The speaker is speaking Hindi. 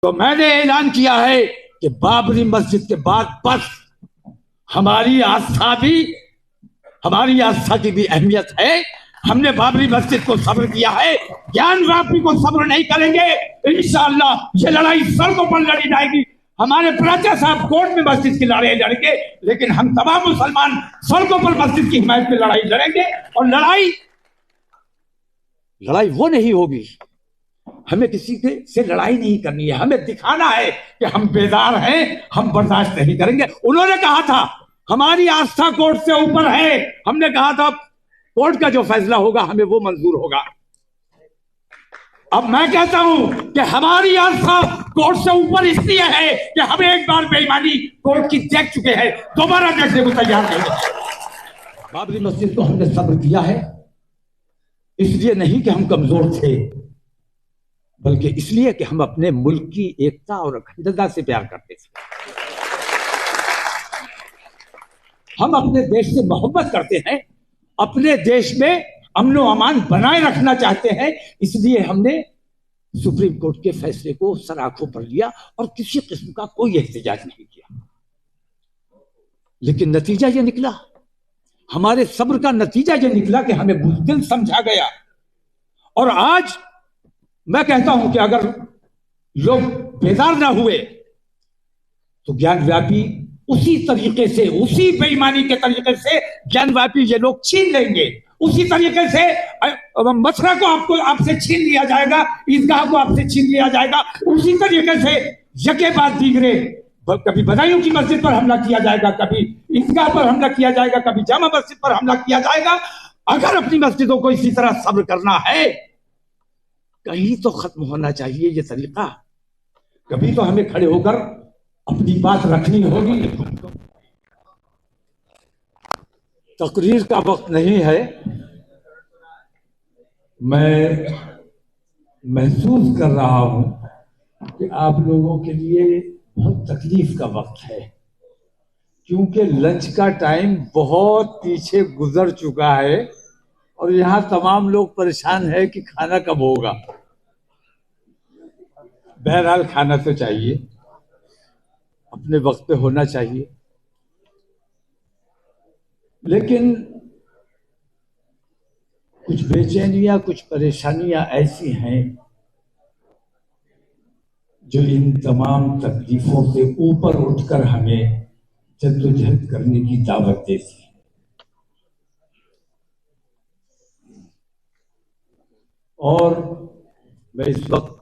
तो मैंने ऐलान किया है कि बाबरी मस्जिद के बाद बस हमारी आस्था की भी अहमियत है। हमने बाबरी मस्जिद को सब्र किया है, ज्ञानवापी को सब्र नहीं करेंगे। इंशाअल्लाह ये लड़ाई सड़कों पर लड़ी जाएगी। हमारे प्राचा साहब कोर्ट में मस्जिद की लड़ाई लड़ेंगे, लेकिन हम तमाम मुसलमान सड़कों पर मस्जिद की हिमायत की लड़ाई लड़ेंगे। और लड़ाई वो नहीं होगी, हमें किसी से लड़ाई नहीं करनी है। हमें दिखाना है कि हम बेदार हैं, हम बर्दाश्त नहीं करेंगे। उन्होंने कहा था हमारी आस्था कोर्ट से ऊपर है, हमने कहा था कोर्ट का जो फैसला होगा हमें वो मंजूर होगा। अब मैं कहता हूं कि हमारी आस्था कोर्ट से ऊपर इसलिए है कि हमें एक बार बेईमानी कोर्ट की देख चुके हैं, दोबारा देखने को तैयार नहीं। बाबरी मस्जिद को हमने सब्र किया है, इसलिए नहीं कि हम कमजोर थे, बल्कि इसलिए कि हम अपने मुल्क की एकता और अखंडता से प्यार करते थे। हम अपने देश से मोहब्बत करते हैं, अपने देश में अमन व अमान बनाए रखना चाहते हैं। इसलिए हमने सुप्रीम कोर्ट के फैसले को सर आंखों पर लिया और किसी किस्म का कोई एहतजाज नहीं किया। लेकिन नतीजा यह निकला, हमारे सब्र का नतीजा यह निकला कि हमें बुज़दिल समझा गया। और आज मैं कहता हूं कि अगर लोग बेदार ना हुए तो ज्ञानव्यापी उसी तरीके से, उसी बेईमानी के तरीके से ज्ञानव्यापी ये लोग छीन लेंगे। उसी तरीके से मथुरा को आपसे छीन लिया जाएगा, ईदगाह को आपसे छीन लिया जाएगा। उसी तरीके से यके बाद दीगरे, कभी बदायूं की मस्जिद पर हमला किया जाएगा, कभी ईदगाह पर हमला किया जाएगा, कभी जामा मस्जिद पर हमला किया जाएगा। अगर अपनी मस्जिदों को इसी तरह सब्र करना है, कहीं तो खत्म होना चाहिए ये तरीका। कभी तो हमें खड़े होकर अपनी बात रखनी होगी। तकरीर का वक्त नहीं है, मैं महसूस कर रहा हूं कि आप लोगों के लिए बहुत तकलीफ का वक्त है, क्योंकि लंच का टाइम बहुत पीछे गुजर चुका है और यहां तमाम लोग परेशान है कि खाना कब होगा। बहरहाल खाना तो चाहिए, अपने वक्त पे होना चाहिए, लेकिन कुछ बेचैनियां, कुछ परेशानियां ऐसी हैं जो इन तमाम तकलीफों से ऊपर उठकर हमें जद्दोजहद करने की दावत देती है। और मैं इस वक्त